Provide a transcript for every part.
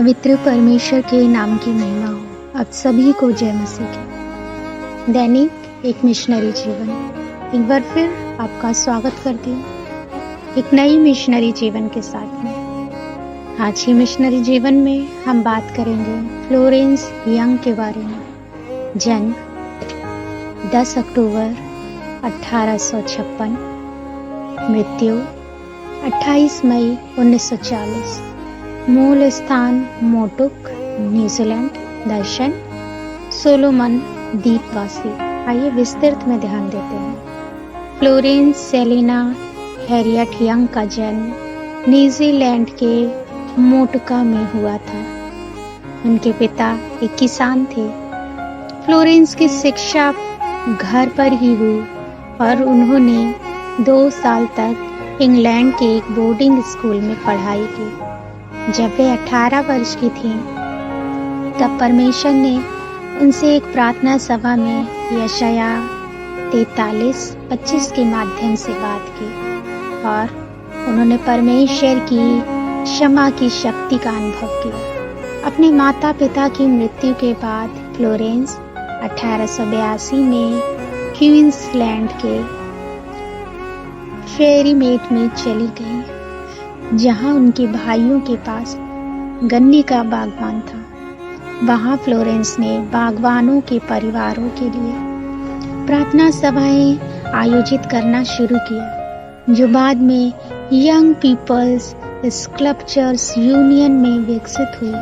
पवित्र परमेश्वर के नाम की महिमा हो। आप सभी को जय मसीह की। दैनिक एक मिशनरी जीवन, एक बार फिर आपका स्वागत करती हूँ एक नई मिशनरी जीवन के साथ में। आज ही मिशनरी जीवन में हम बात करेंगे फ्लोरेंस यंग के बारे में। जन्म 10 अक्टूबर 1856, मृत्यु 28 मई 1940, मूल स्थान मोटुक, न्यूजीलैंड, दर्शन सोलोमन द्वीपवासी। आइए विस्तृत में ध्यान देते हैं। फ्लोरेंस सेलिना हैरियट यंग का जन्म न्यूजीलैंड के मोटुका में हुआ था। उनके पिता एक किसान थे। फ्लोरेंस की शिक्षा घर पर ही हुई और उन्होंने 2 साल तक इंग्लैंड के एक बोर्डिंग स्कूल में पढ़ाई की। जब वे 18 वर्ष की थीं, तब परमेश्वर ने उनसे एक प्रार्थना सभा में यशाया 43:25 के माध्यम से बात की और उन्होंने परमेश्वर की क्षमा की शक्ति का अनुभव किया। अपने माता पिता की मृत्यु के बाद फ्लोरेंस 1882 में क्वींसलैंड के फेरीमेट में चली गई, जहां उनके भाइयों के पास गन्ने का बागवान था। वहां फ्लोरेंस ने बागवानों के परिवारों के लिए प्रार्थना सभाएं आयोजित करना शुरू किया, जो बाद में यंग पीपल्स स्कल्पचर्स यूनियन में विकसित हुई।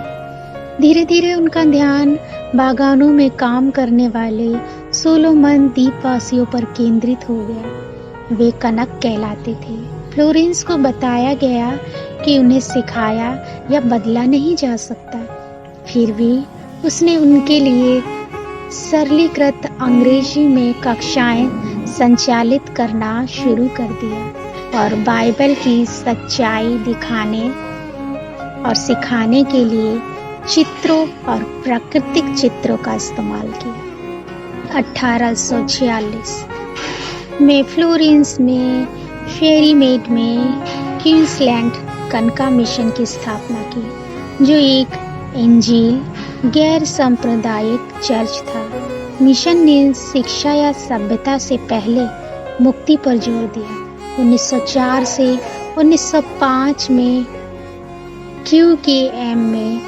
धीरे धीरे उनका ध्यान बागानों में काम करने वाले सोलोमन द्वीपवासियों पर केंद्रित हो गया। वे कनक कहलाते थे। फ्लोरेंस को बताया गया कि उन्हें सिखाया या बदला नहीं जा सकता। फिर भी उसने उनके लिए सरलीकृत अंग्रेजी में कक्षाएं संचालित करना शुरू कर दिया और बाइबल की सच्चाई दिखाने और सिखाने के लिए चित्रों और प्राकृतिक चित्रों का इस्तेमाल किया। 1846 में फ्लोरेंस में फेरीमेट में क्वींसलैंड कनका मिशन की स्थापना की, जो एक इंजील गैर सांप्रदायिक चर्च था। मिशन ने शिक्षा या सभ्यता से पहले मुक्ति पर जोर दिया। 1904 से 1905 में QKM में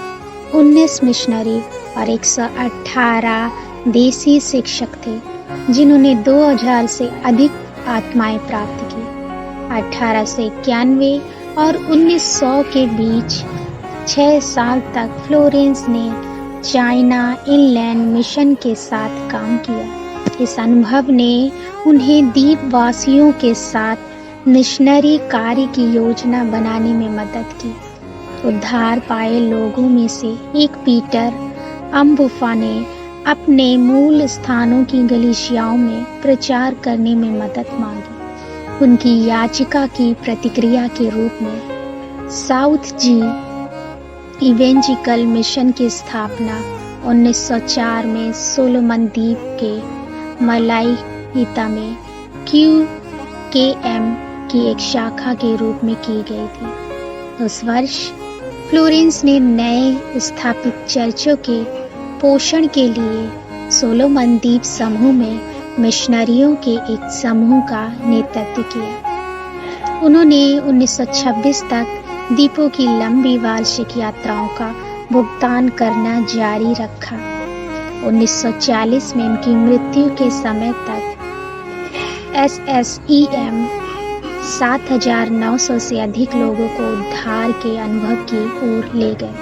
19 मिशनरी और 118 देसी शिक्षक थे, जिन्होंने 2000 से अधिक आत्माएं प्राप्त की। 1891 और 1900 के बीच 6 साल तक फ्लोरेंस ने चाइना इनलैंड मिशन के साथ काम किया। इस अनुभव ने उन्हें द्वीपवासियों के साथ मिशनरी कार्य की योजना बनाने में मदद की। उद्धार पाए लोगों में से एक पीटर अम्बुफा ने अपने मूल स्थानों की गलीशियाओं में प्रचार करने में मदद मांगी। उनकी याचिका की प्रतिक्रिया के रूप में साउथ जी इवेंजिकल मिशन की स्थापना 1904 में सोलोमन द्वीप के मलाइता में QKM की एक शाखा के रूप में की गई थी। उस वर्ष फ्लोरेंस ने नए स्थापित चर्चों के पोषण के लिए सोलोमन द्वीप समूह में मिशनरियों के एक समूह का नेतृत्व किया। उन्होंने 1926 तक द्वीपों की लंबी वार्षिक यात्राओं का भुगतान करना जारी रखा। 1940 में उनकी मृत्यु के समय तक SSEM 7,900 से अधिक लोगों को उद्धार के अनुभव की ओर ले गए।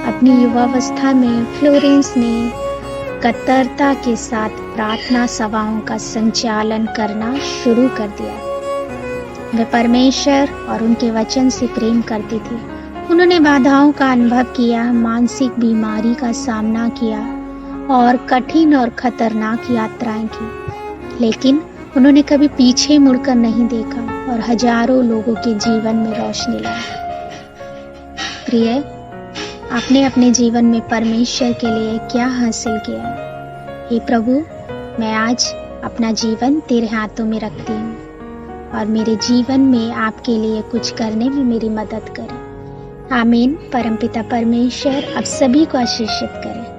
अपनी युवावस्था में फ्लोरेंस ने कट्टरता के साथ प्रार्थना सभाओं का संचालन करना शुरू कर दिया। वे परमेश्वर और उनके वचन से प्रेम करती थी। उन्होंने बाधाओं का अनुभव किया, मानसिक बीमारी का सामना किया और कठिन और खतरनाक यात्राएं की, लेकिन उन्होंने कभी पीछे मुड़कर नहीं देखा और हजारों लोगों के जीवन में रोशनी लाई। प्रिय, आपने अपने जीवन में परमेश्वर के लिए क्या हासिल किया? हे प्रभु, मैं आज अपना जीवन तेरे हाथों में रखती हूँ और मेरे जीवन में आपके लिए कुछ करने में मेरी मदद करें। आमीन। परमपिता परमेश्वर आप सभी को आशीषित करे।